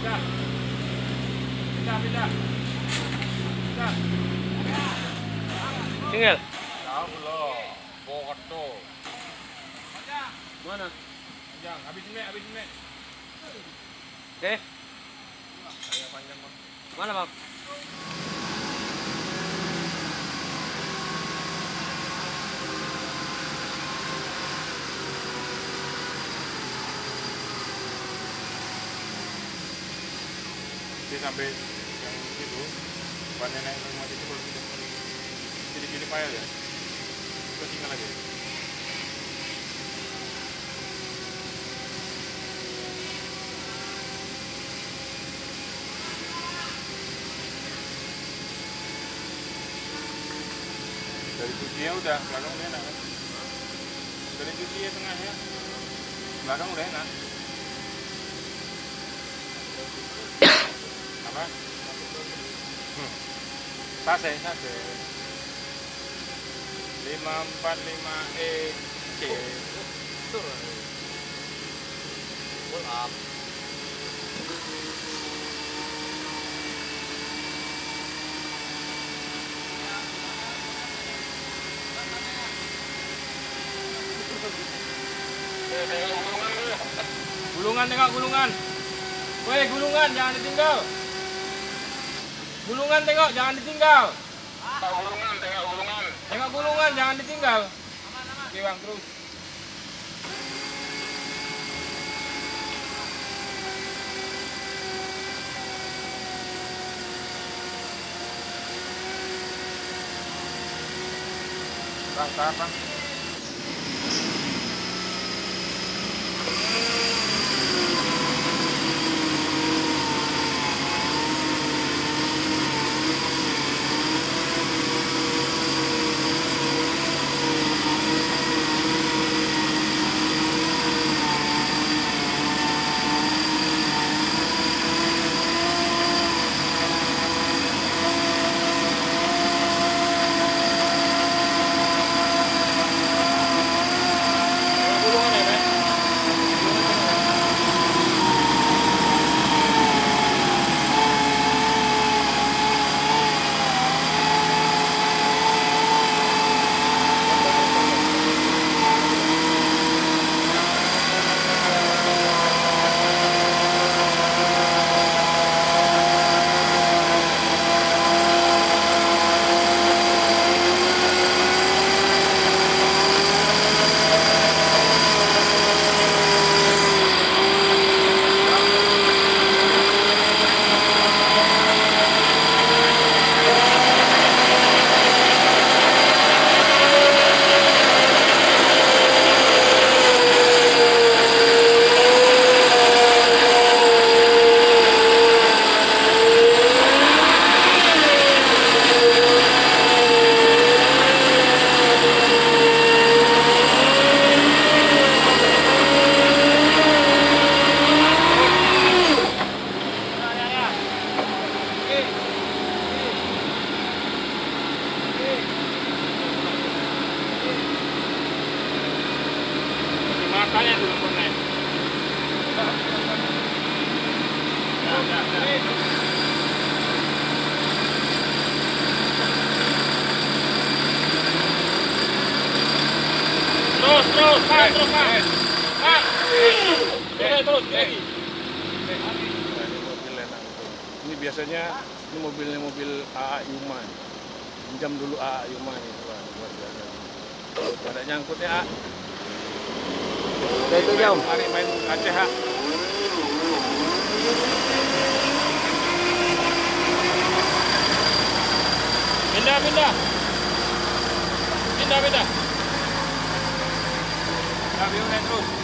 Pindah. Pindah, pindah. Pindah. Tinggal. Tahu belum? Foto. Mana? Panjang, habisin mek, habisin mek. Oke. Saya panjang, Bang. Mana, Bang? Jadi sampai yang itu, bannya naik ke rumah itu belum jadi payah ya. Kita tinggal aja. Dari cucinya udah, belakang udah enak kan? Dari cucinya tengahnya, belakang udah enak. Apa? Sase. 545EC. Pull up. Gulungan, tengok gulungan. Woi, gulungan jangan ditinggal. Gulungan tengok jangan ditinggal. Gulungan, tengok gulungan. Tengok gulungan jangan ditinggal. Oke, Bang, terus. Bang, tahan, Bang. Matanya dulu pernah. Terus, Pak. Terus lagi. Ini biasanya ini mobilnya mobil AA Yuma. Pinjam dulu AA Yuma ini, luar biasa. Ada nyangkutnya A. Itu jauh. Mari main ACH. Pindah. Nah, biar naik terus.